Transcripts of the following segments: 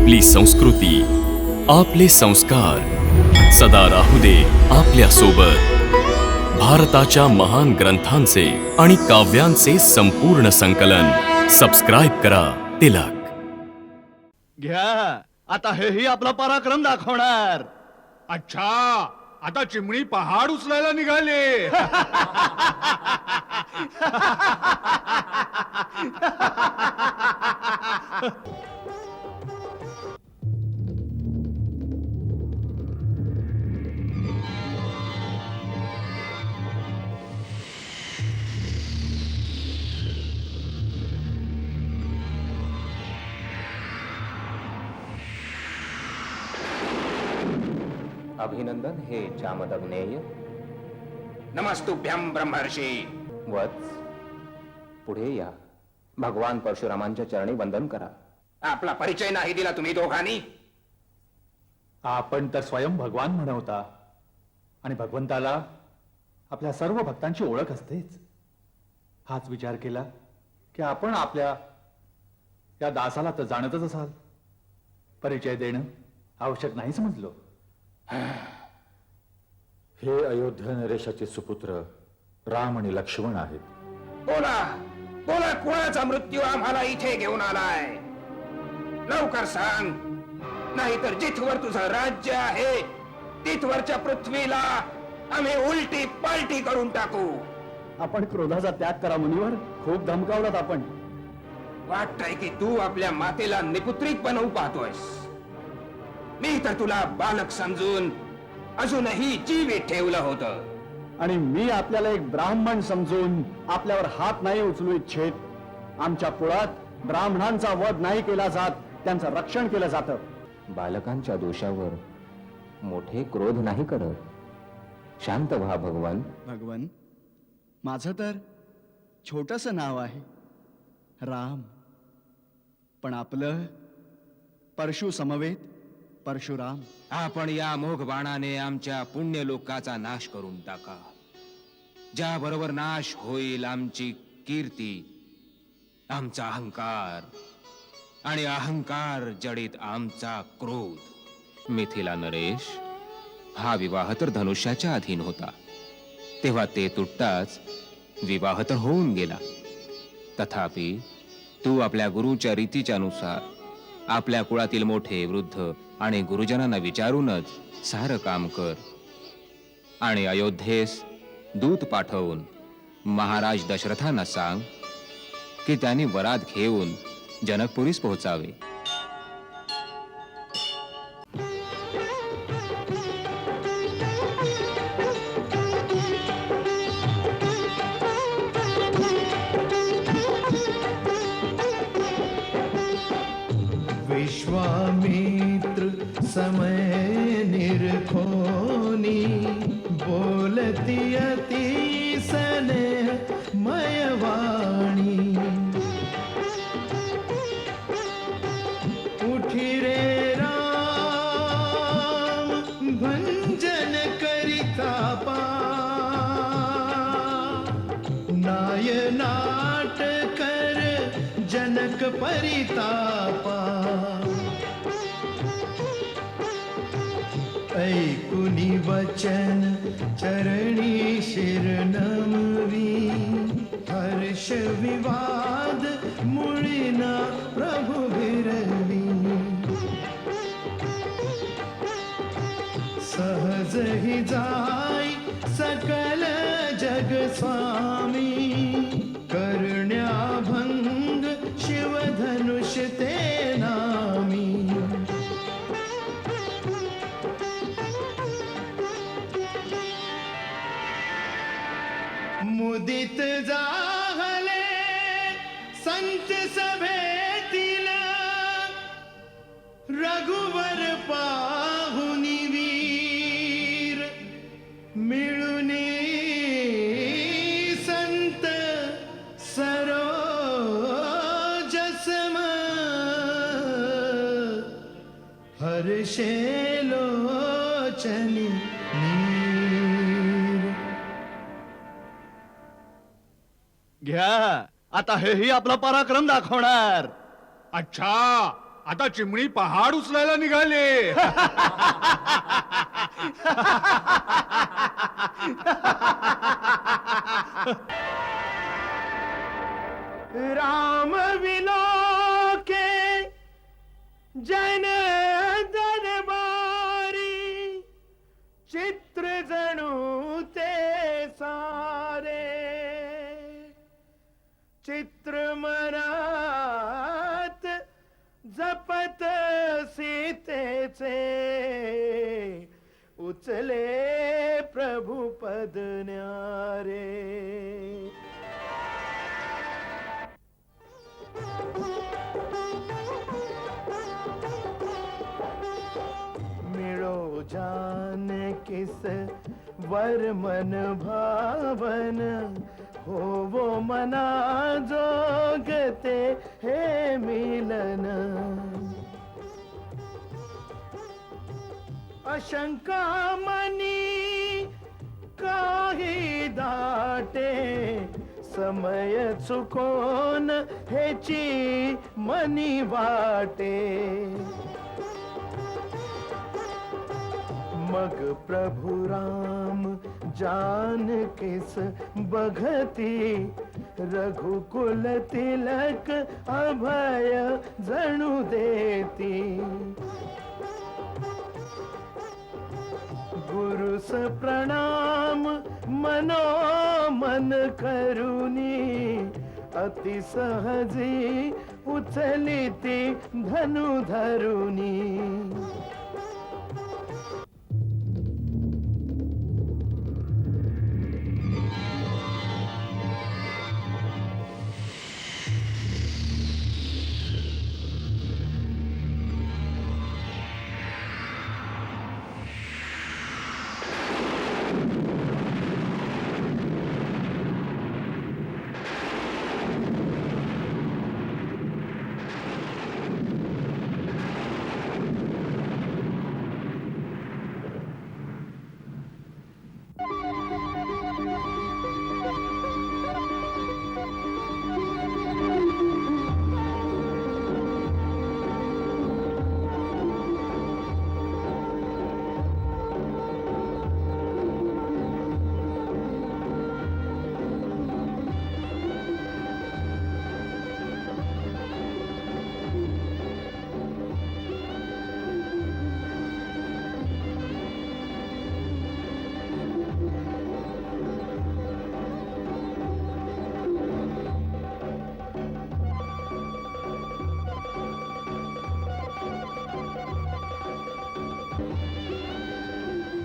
आपली संस्कृती, आपले संस्कार सदा राहू दे आपल्या सोबत. भारताच्या महान ग्रंथांचे आणि काव्यांचे संपूर्ण संकलन. सबस्क्राईब करा तिलक. घ्या आता हेही आपला पराक्रम दाखवणार. अच्छा, आता चिमणी पहाड उचलायला निघाले. अभिनंदन हे जामदग्नेय. नमस्तुभ्यं ब्रह्मर्षी. वत्स, पुढे या. भगवान परशुरामांच्या चरणी वंदन करा. आपला परिचय नाही दिला तुम्ही दोघांनी. आपण तर स्वयं भगवान म्हणवता आणि भगवंताला आपल्या सर्व भक्तांची ओळख असतेच. हाच विचार केला की आपण आपल्या या दासाला तर जाणतच असाल. परिचय देणं आवश्यक नाही समजलो. हे अयोध्या नरेशाचे सुपुत्र राम आणि लक्ष्मण आहेत. बोला बोला, कोणाचा मृत्यू आम्हाला इथे घेऊन आलाय? लवकर सांग, नाहीतर जिथवर तुझं राज्य आहे तिथवरच्या पृथ्वीला आम्ही उलटी पालटी करून टाकू. आपण क्रोधाचा त्याग करा मुनीवर. खूप धमकावलात आपण. वाटतंय की तू आपल्या मातेला निपुत्रिक बनवू पाहतोयस. मी तर तुला बालक समजून अजूनही जीवित ठेवलं होतं. आणि मी आपल्याला एक ब्राह्मण समजून आपल्यावर हात नाही उचलू इच्छित. आमच्या कुळात ब्राह्मणांचा वध नाही केला जात, त्यांचं रक्षण केलं जातं. बालकांच्या दोषावर मोठे क्रोध नाही करत. शांत व्हा भगवान. भगवान, माझं तर छोटस नाव आहे राम, पण आपलं परशु समवेत परशुराम. आपण या मोघ बाणाने आमच्या पुण्य लोकाचा नाश करून टाका. ज्या बरोबर नाश होईल आमची कीर्ती, आमचा अहंकार आणि अहंकार जडित आमचा क्रोध. मिथिला नरेश, हा विवाह तर धनुष्याच्या अधीन होता, तेव्हा ते तुटताच विवाह तर होऊन गेला. तथापि तू आपल्या गुरुच्या रीतीच्या नुसार आपल्या कुळातील मोठे वृद्ध आणि गुरुजनांना विचारूनच सारं काम कर. आणि अयोध्येस दूत पाठवून महाराज दशरथांना सांग की त्यांनी वरात घेऊन जनकपुरीस पोहोचावे. विश्वामित्र समय निरखोनी बोलती अति स्नेह मयवाणी. उठी रे राम भंजन करिता पा. नाय नाट कर जनक परितापा. ऐकुनी वचन चरणी शिर नमवी. हर्ष विवाद मुळीना प्रभु विरवी. सहज ही जाई सकल जग स्वामी. करण्याभंग शिवधनुष ते नामी. मुदित जाहले संत सभेतील. रघुवर पाहुनी वीर. मिळूनी संत सरोजसम. हर्षे लोचनी नीर. घ्या आता हेही आपला पराक्रम दाखवणार. अच्छा, आता चिमणी पहाड उचलायला निघाले. राम विलो के जन दरबारी चित्र जणू ते सारे चित्र मनात जपत सीतेचे उचले प्रभु पद न्यारे. मिळो जान किस वर मन भावन हो वो मना जोगते हे मिलन. अशंका मनी काही दाटे समय चुकोन हेची मनी वाटे. मग प्रभु राम जानकीस बघती रघुकुल तिलक अभय जणू देती. गुरुस प्रणाम मनोमन करुनी अति सहजी उचली ती धनु धरुनी.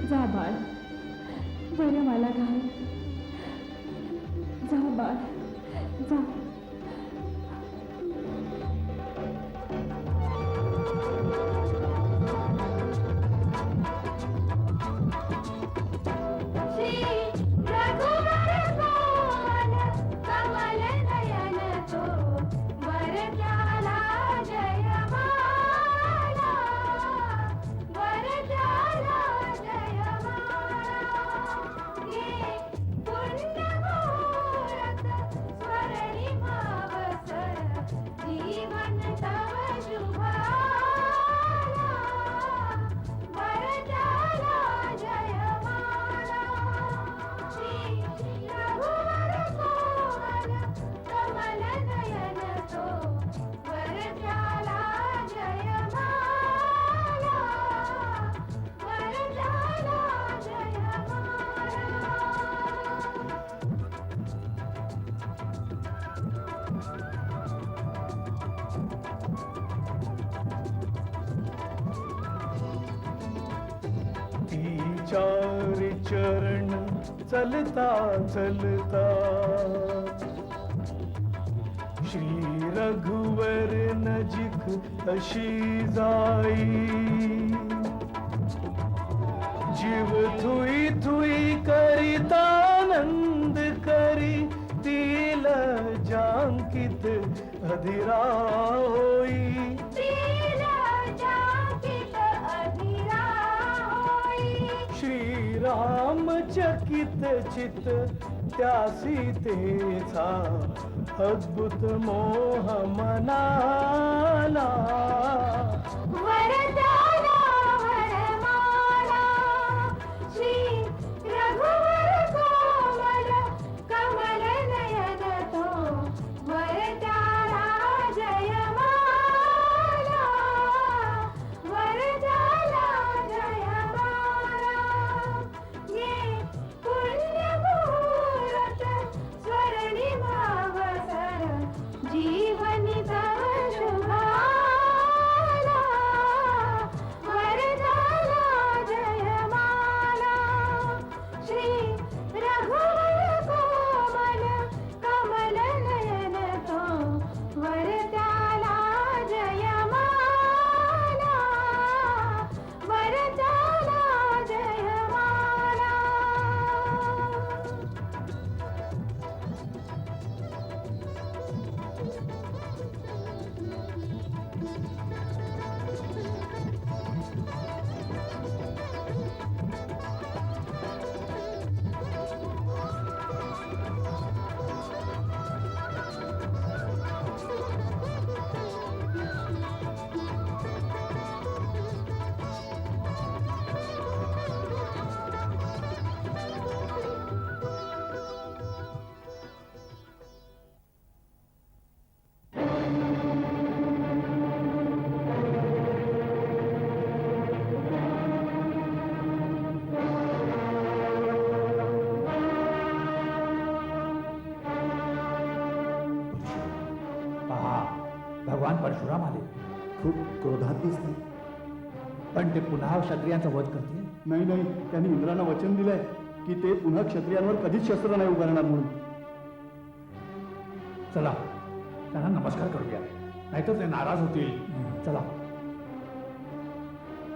जा बाळ, बरं मला घाल. जा बाळ, जा. चारि चरण चलता चलता श्री रघुवर नजिक अशी जाई. जीव थुई थुई करितानंद करी तिल जांकित अधीरा होई. राम चकित चित त्या सीतेचा अद्भुत मोह मनाला. परशुराम आले. खूप क्रोधात दिसते. पण ते पुन्हा क्षत्रियांचा वध करतील. नाही नाही, त्यांनी इंद्रांना वचन दिलंय की ते पुन्हा क्षत्रियांवर कधीच शस्त्र नाही उभारणार म्हणून. चला त्यांना नमस्कार करूया, नाहीतर ते नाराज होतील. चला.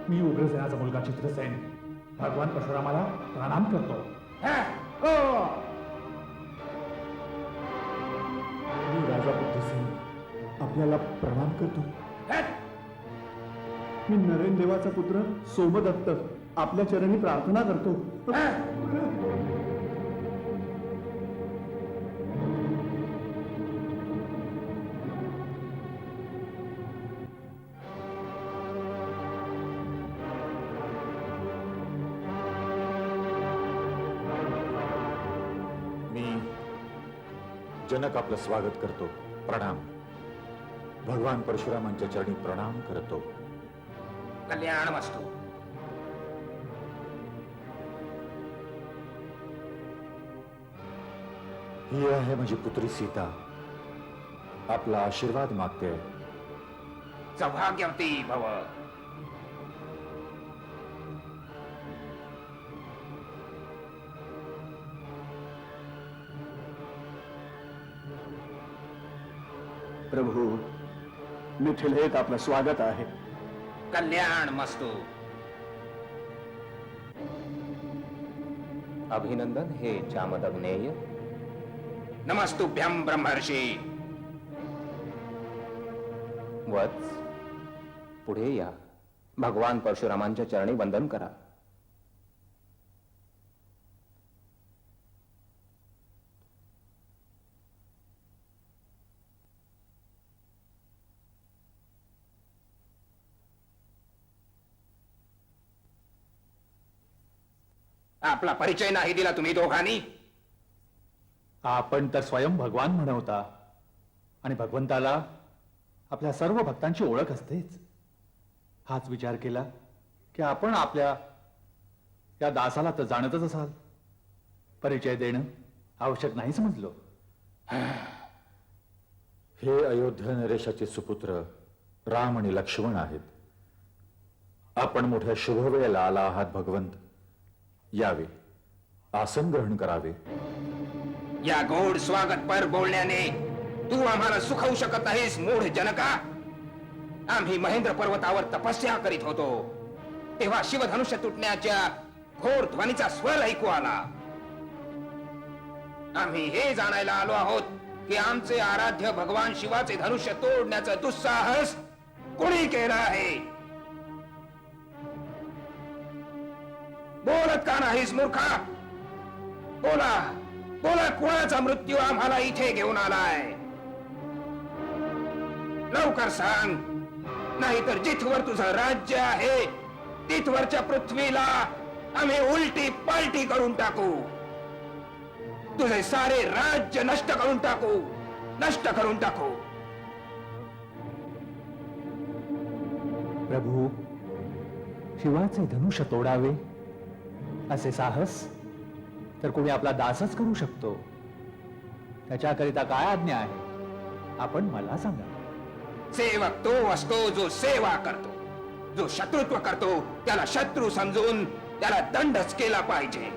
मी उग्रसेनाचा मुलगा चित्रसेन भगवान परशुरामाला प्रणाम करतो. मी राजा बुद्धसेन आपल्याला प्रणाम करतो. मी नरेन देवाचा पुत्र सोमदत्त आपल्या चरणी प्रार्थना करतो. मी जनक आपलं स्वागत करतो. प्रणाम. भगवान परशुरामांच्या चरणी प्रणाम करतो. कल्याण वस्तू. ही आहे माझी पुत्री सीता. आपला आशीर्वाद मागते. सौभाग्यवती भव. प्रभू, मिथिलेत आपलं स्वागत आहे. कल्याण मस्तू. अभिनंदन हे जामदग्नेय. नमस्तुभ्यं ब्रह्मर्षी. वत्स, पुढे या. भगवान परशुरामांच्या चरणी वंदन करा. आपला परिचय नाही दिला तुम्ही दोघांनी. आपण तर स्वयं भगवान म्हणवता आणि भगवंताला आपल्या सर्व भक्तांची ओळख असतेच. हाच विचार केला की आपण आपल्या या दासाला तर जाणतच असाल. परिचय देणं आवश्यक नाही समजलो. हे अयोध्या नरेशाचे सुपुत्र राम आणि लक्ष्मण आहेत. आपण मोठ्या शुभवेळेला आला आहात भगवंत. यावे, आसन ग्रहण करावे. या गोड स्वागत पर बोलण्याने तू आम्हाला सुखवू शकत नाहीस मूढ जनका. आम्ही महेंद्र पर्वतावर तपस्या करीत होतो तेव्हा शिवधनुष्य तुटण्याच्या घोर ध्वनीचा स्वर ऐकू आला. आम्ही हे जाणायला आलो आहोत की आमचे आराध्य भगवान शिवाचे धनुष्य तोडण्याचं दुस्साहस कोणी केलं आहे. बोलत का नाहीस मूर्खा? बोला बोला, कोणाचा मृत्यू आम्हाला इथे घेऊन आलाय? लवकर सांग, नाहीतर जिथवर तुझं राज्य आहे तिथवरच्या पृथ्वीला आम्ही उलटी पालटी करून टाकू. तुझे सारे राज्य नष्ट करून टाकू, नष्ट करून टाकू. प्रभू, शिवाचे धनुष्य तोडावे असे साहस तर कोणी आपला दासच करू शकतो. त्याच्याकरिता काय आज्ञा आहे आपण मला सांगा. सेवक तो असतो जो सेवा करतो. जो शत्रुत्व करतो त्याला शत्रू समजून त्याला दंडच केला पाहिजे.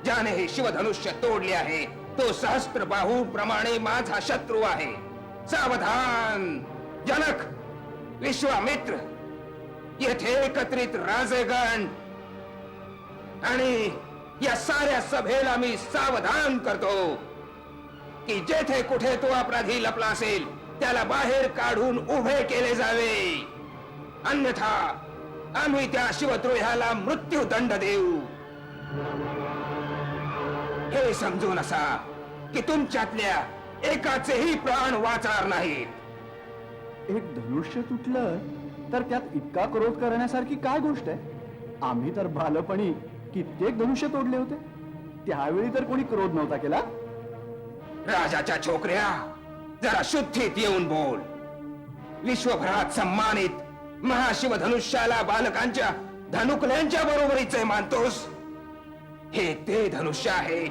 ज्याने हे शिवधनुष्य तोडले आहे तो सहस्त्रबाहू प्रमाणे माझा शत्रू आहे. सावधान. जनक, विश्वामित्र, येथे एकत्रित राजेगण आणि या साऱ्या सभेला मी सावधान करतो की जेथे कुठे तो अपराधी लपला असेल त्याला बाहेर काढून उभे केले जावे. अन्यथा आम्ही त्या शिवद्रोह्याला मृत्यूदंड देऊ. हे समजून असा की तुमच्यातल्या एकाचेही प्राण वाचणार नाहीत. एक धनुष्य तुटलं तर त्यात इतका क्रोध करण्यासारखी काय गोष्ट आहे? आम्ही तर बालपणी कित्येक धनुष्य तोडले होते, त्यावेळी तर कोणी क्रोध नव्हता केला. राजाच्या छोकऱ्या, जरा शुद्धीत येऊन बोल. विश्वभरात सम्मानित महाशिवधनुष्याला बालकांच्या धनुकल्यांच्या बरोबरीचे मानतोस. हे ते धनुष्य आहे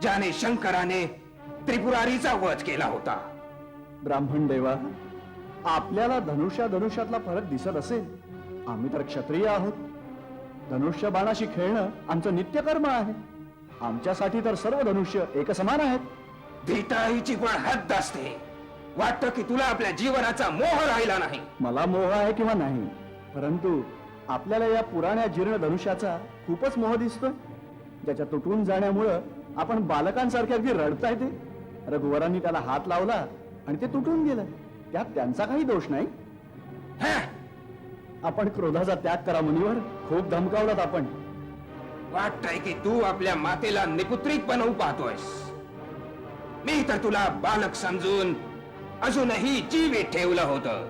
ज्याने शंकराने त्रिपुरारीचा वध केला होता. ब्राह्मण देवा, आपल्याला धनुष्यातला फरक दिसत असेल, आम्ही तर क्षत्रिय आहोत. धनुष्य बाणाशी खेळणं आमचं नित्यकर्म आहे. आमच्यासाठी तर सर्व धनुष्य एकसमान आहेत. धिटाईची पण हद्द असते. वाटतं की तुला आपल्या जीवनाचा मोह राहिला नाही. मला मोह आहे किंवा नाही, परंतु आपल्याला या पुराण्या जीर्ण धनुष्याचा खूपच मोह दिसतोय, ज्याच्या तुटून जाण्यामुळं आपण बालकांसारखे अगदी रडता येते. रघुवरांनी त्याला हात लावला आणि ते तुटून गेलं. त्यात त्यांचा काही दोष नाही. आपण क्रोधाचा त्याग करा मुनीवर. खूप धमकावलात आपण. वाटतंय की तू आपल्या मातेला निपुत्रिक बनवू पाहतोयस. मी तर तुला बालक समजून अजूनही जीवित ठेवलं होतं.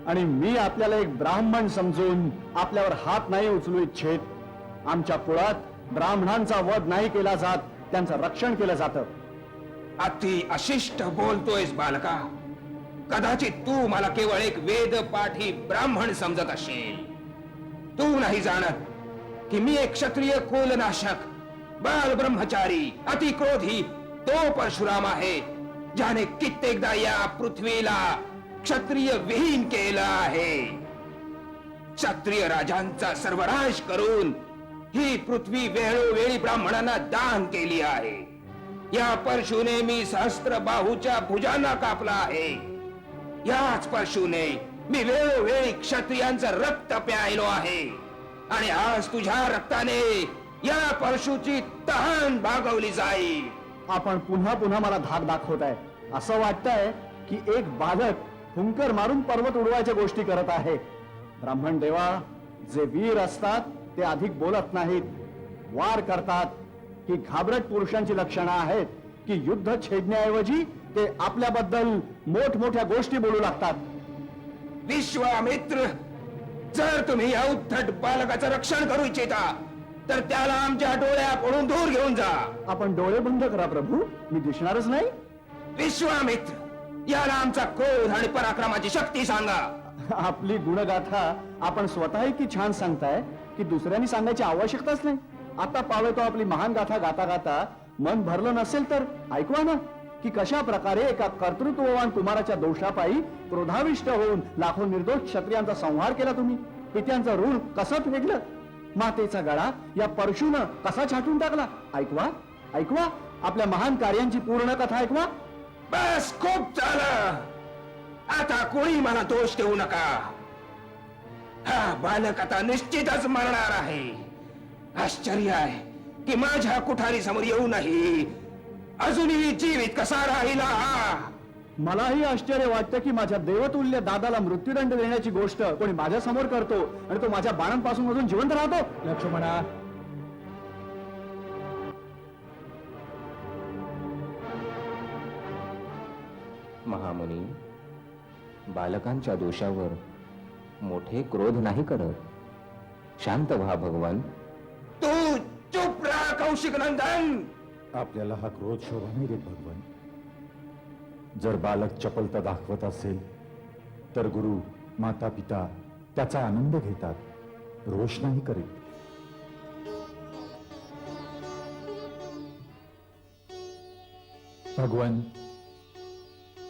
आणि मी आपल्याला एक ब्राह्मण समजून आपल्यावर हात नाही उचलू इच्छित. आमच्या कुळात ब्राह्मणांचा वध नाही केला जात, त्यांचं रक्षण केलं जातं. अति अशिष्ट बोलतोयस बालका. कदाचित तू मला केवळ एक वेदपाठी ब्राह्मण समजत असेल. तू नाही जाणत की मी एक क्षत्रिय कुलनाशक, बाल ब्रह्मचारी, अतिक्रोधी तो परशुराम आहे, ज्याने कित्येकदा या पृथ्वीला क्षत्रिय विहीन केलं आहे. क्षत्रिय राजांचा सर्वनाश करून ही पृथ्वी वेळोवेळी ब्राह्मणांना दान केली आहे. या परशुने मी सहस्त्र बाहूच्या भुजांना कापला आहे. याच परशुने मी वेळोवेळी क्षत्रियांचं रक्त प्यायलो आहे. आणि आज तुझ्या रक्ताने या परशुची तहान भागवली जाईल. आपण पुन्हा पुन्हा मला धाक दाखवताय. असं वाटतंय की एक बालक हुंकर मारून पर्वत उडवायच्या गोष्टी करत आहे. ब्राह्मण देवा, जे वीर असतात ते अधिक बोलत नाहीत, वार करतात. ही घाबरट पुरुषांची लक्षणं आहेत की युद्ध छेडण्याऐवजी ते आपल्याबद्दल मोठमोठ्या गोष्टी बोलू लागतात. विश्वामित्र, जर तुम्ही या उद्धट बालकाचं रक्षण करू इच्छिता तर त्याला आमच्या डोळ्यापुढून दूर घेऊन जा. आपण डोळे बंद करा प्रभू, मी दिसणारच नाही. विश्वामित्र, याला आमचा क्रोध आणि पराक्रमाची शक्ती सांगा. आपली गुणगाथा आपण स्वतः की छान सांगताय की दुसऱ्यांनी सांगायची आवश्यकताच नाही. आता पावे तो आपली महान गाथा गाता गाता मन भरलं नसेल तर ऐकवा ना, की कशा प्रकारे एका कर्तृत्ववान कुमाराच्या दोषापायी क्रोधाविष्ट होऊन लाखो निर्दोष क्षत्रियांचा संहार केला तुम्ही. पित्यांचं ऋण कसं फेडलं, मातेचा गळा या परशुनं कसा छाटून टाकला. ऐकवा ऐकवा, आपल्या महान कार्यांची पूर्ण कथा ऐकवा. बस, खूप झालं. आता कोणी मला दोष देऊ नका. हा बालक आता निश्चितच मरणार आहे. आश्चर्य आहे की माझ्या कुठारी समोर येऊनही अजूनही जीवित कसा राहिला. मलाही आश्चर्य वाटतं की माझ्या देवतुल्य दादाला मृत्यूदंड देण्याची गोष्ट कोणी माझ्या समोर करतो आणि तो माझ्या बाणांपासून अजून जिवंत राहतो. लक्ष्मणा, महामुनी, बालकांच्या दोषावर मोठे क्रोध नाही करत. शांत व्हा भगवान. तू चुप राहा कौशिक नंदन. आपल्याला हा क्रोध शोभा नाही देत भगवान. जर बालक चपलता दाखवत असेल तर गुरु माता पिता त्याचा आनंद घेतात, रोष नाही करीत. भगवान,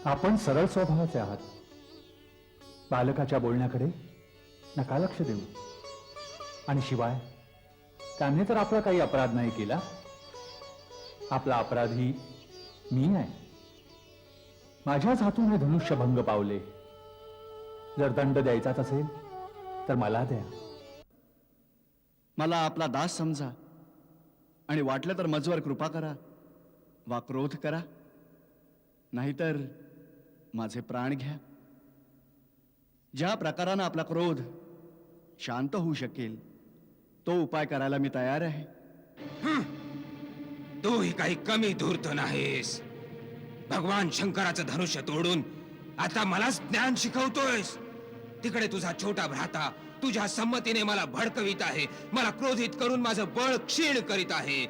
आपण सरळ स्वभावाचे आहात. बालकाच्या बोलण्याकडे नका लक्ष देऊ. आणि शिवाय त्याने तर आपला काही अपराध नाही केला. आपला अपराधी मी आहे. माझ्याच हातून हे धनुष्य भंग पावले. जर दंड द्यायचाच असेल तर मला द्या. मला आपला दास समजा आणि वाटलं तर मजवर कृपा करा वा क्रोध करा, नाहीतर माझे प्राण घ्या. ज्या प्रकारानं आपला क्रोध शांत होऊ शकेल तो उपाय करायला मी तयार आहे. तूही काही कमी धूर्त नाहीस. भगवान शंकराचं धनुष्य तोडून आता मलाच ज्ञान शिकवतोयस. तिकडे तुझा छोटा भ्राता तुझ्या संमतीने मला भडकवीत आहे, मला क्रोधित करून माझं बळ क्षीण करीत आहे.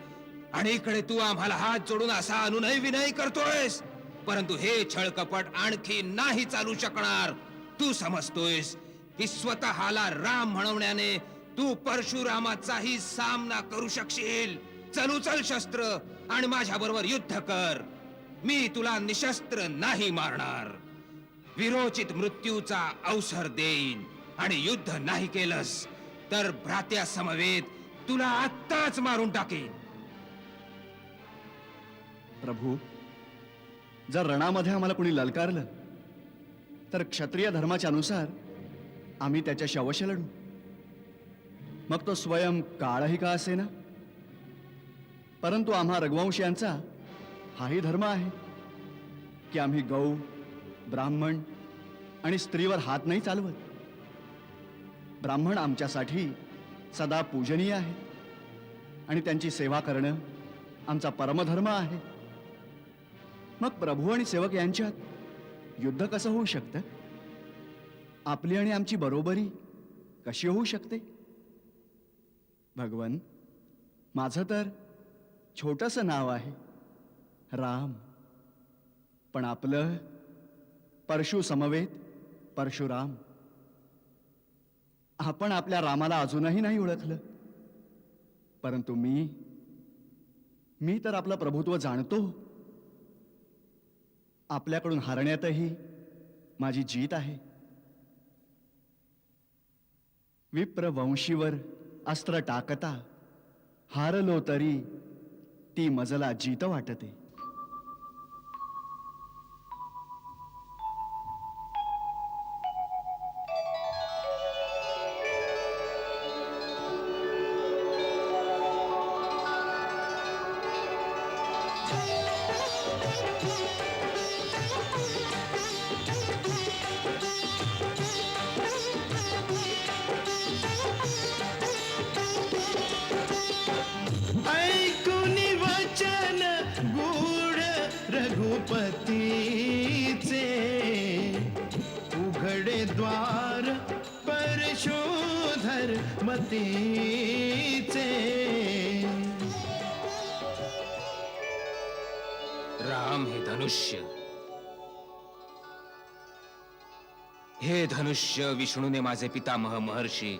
आणि इकडे तू आम्हाला हात जोडून असा अनुनय विनय करतोयस. परंतु हे छळकपट आणखी नाही चालू शकणार. तू समजतोयस की स्वतःला राम म्हणवण्याने तू परशुरामाचाही सामना करू शकशील. चल उचल शस्त्र आणि माझ्या बरोबर युद्ध कर. मी तुला निशस्त्र नाही मारणार. विरोचित मृत्यूचा अवसर देईन आणि युद्ध नाही केलंस तर भ्रात्या समवेत तुला आत्ताच मारून टाकेन. प्रभू, जर रणामध्ये आम्हाला कोणी ललकारलं तर क्षत्रिय धर्माच्या अनुसार आम्ही त्याच्याशी अवश्य लढू. मग तो स्वयं काळही का असेना, परंतु आम्हा रघुवंशीयांचा हाही धर्म आहे की आम्ही गौ, ब्राह्मण आणि स्त्रीवर हात नाही चालवत. ब्राह्मण आमच्यासाठी सदा पूजनीय आहे आणि त्यांची सेवा करणं आमचा परमधर्म आहे. मग प्रभू आणि सेवक यांच्यात युद्ध कसं होऊ शकतं? आपली आणि आमची बरोबरी कशी होऊ शकते? भगवन, माझं तर छोटंसं नाव आहे राम, पण आपलं परशु समवेत परशुराम. आपण आपल्या रामाला अजूनही नाही ओळखलं, परंतु मी तर आपलं प्रभुत्व जाणतो. आपल्याकडून हरण्यातही माझी जीत आहे. विप्र वंशीवर अस्त्र टाकता हारलो तरी ती मजला जीत वाटते. ऐकून वचन गूढ रघुपतीचे, उघडे द्वार परशोधर मतीचे. राम हे धनुष्य, हे धनुष्य विष्णूने माझे पितामह महर्षी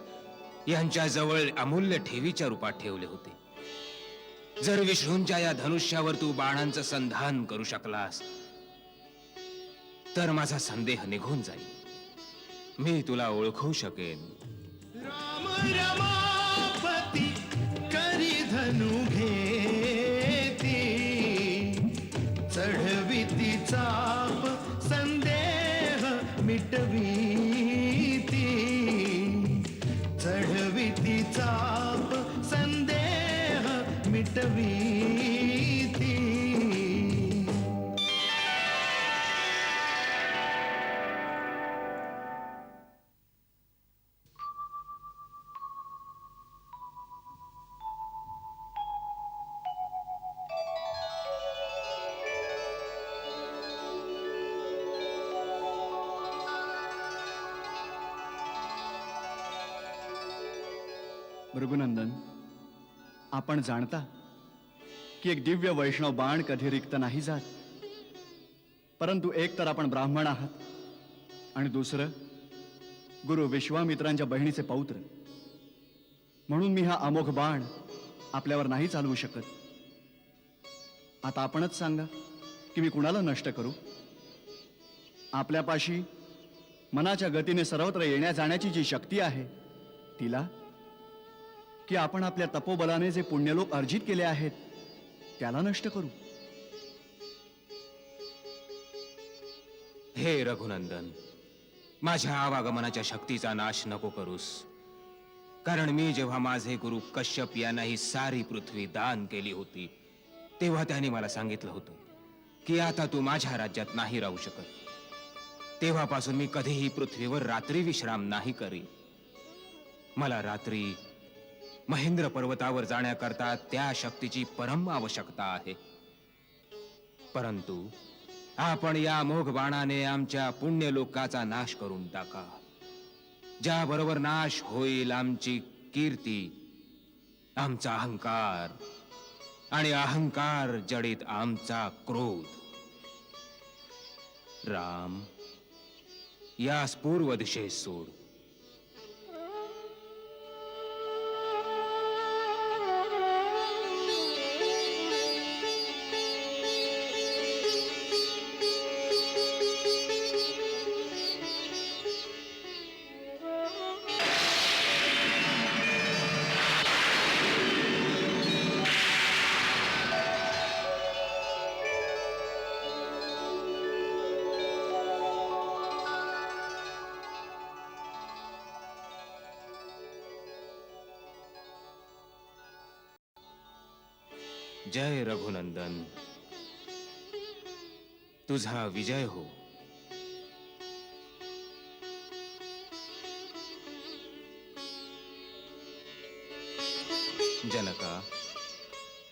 यांच्या जवळ अमूल्य ठेवीच्या रूपात ठेवले होते. जर विष्णूंच्या या धनुष्यावर तू बाणांचं संधान करू शकलास तर माझा संदेह निघून जाईल. मी तुला ओळखू शकेन. राम रमापती करी धनु घेती, चढविती चाप संदेह मिटवीती. चढविती चाप संदेह मिटवीती. भृगुनंदन, आपण जाणता की एक दिव्य वैष्णव बाण कधी रिक्त नाही जात. परंतु एक तर आपण ब्राह्मण आहात आणि दुसरं गुरु विश्वामित्रांच्या बहिणीचे पौत्र, म्हणून मी हा अमोघ बाण आपल्यावर नाही चालवू शकत. आता आपणच सांगा की मी कुणाला नष्ट करू? आपल्यापाशी मनाच्या गतीने सर्वत्र येण्या जाण्याची जी शक्ती आहे तिला, की आपण आपल्या तपोबलाने जे पुण्यलोक अर्जित केले आहेत त्याला नष्ट करू? हे रघुनंदन, माझ्या आवागमनाच्या शक्तीचा नाश नको करूस. कारण मी जेव्हा माझे गुरु कश्यप यांना ही सारी पृथ्वी दान केली होती तेव्हा त्यांनी मला सांगितलं होतं की आता तू माझ्या राज्यात नाही राहू शकत. तेव्हापासून मी कधीही पृथ्वीवर रात्री विश्राम नाही करी. मला रात्री महेंद्र पर्वतावर जाण्याकरता त्या शक्तीची परम आवश्यकता आहे. परंतु आपण या मोघ बाणाने आमच्या पुण्यलोकाचा नाश करून टाका. ज्याबरोबर नाश होईल आमची कीर्ती, आमचा अहंकार आणि अहंकार जडित आमचा क्रोध. राम, यास पूर्व दिशेस सोड. जय रघुनंदन, तुझा विजय हो. जनका,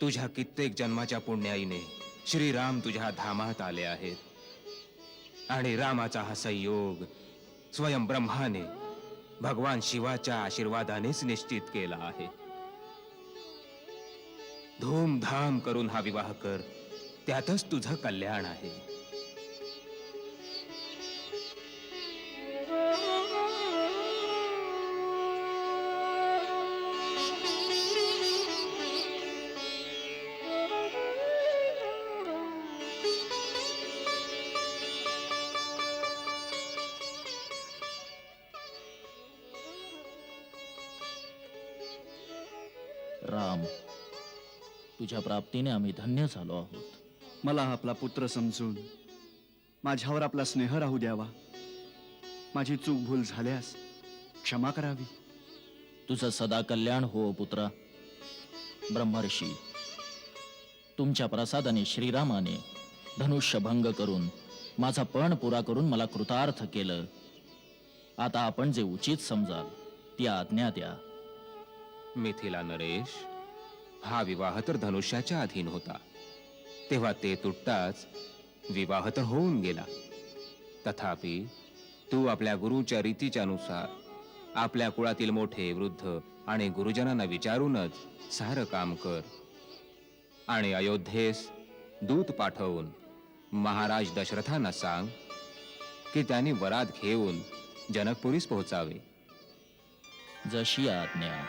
तुझ्या कित्येक जन्माच्या पुण्याईने श्रीराम तुझ्या धामात आले आहेत आणि रामाचा हा संयोग स्वयं ब्रह्माने भगवान शिवाच्या आशीर्वादानेच निश्चित केला आहे. धूमधाम करून हा विवाह कर, त्यातच तुझं कल्याण आहे. राम, तुझ्या प्राप्तीने आम्ही धन्य झालो आहोत. मला आपला पुत्र समजून माझ्यावर आपला स्नेह राहू द्यावा. माझी चूक भूल झाल्यास क्षमा करावी. तुझं सदा कल्याण हो पुत्रा. ब्रह्मर्षी, तुमच्या प्रसादाने श्रीरामाने धनुष्यभंग करून माझा पण पुरा करून मला कृतार्थ केलं. आता आपण जे उचित समजाल ती आज्ञा द्या. मिथिला नरेश, हा विवाह तर धनुष्याच्या अधीन होता, तेव्हा ते तुटताच विवाह तर होऊन गेला. तथापि तू आपल्या गुरुच्या रीतीच्या नुसार आपल्या कुळातील मोठे वृद्ध आणि गुरुजनांना विचारूनच सारं काम कर आणि अयोध्येस दूत पाठवून महाराज दशरथांना सांग की त्यांनी वरात घेऊन जनकपुरीस पोहोचावे. जशी आज्ञा.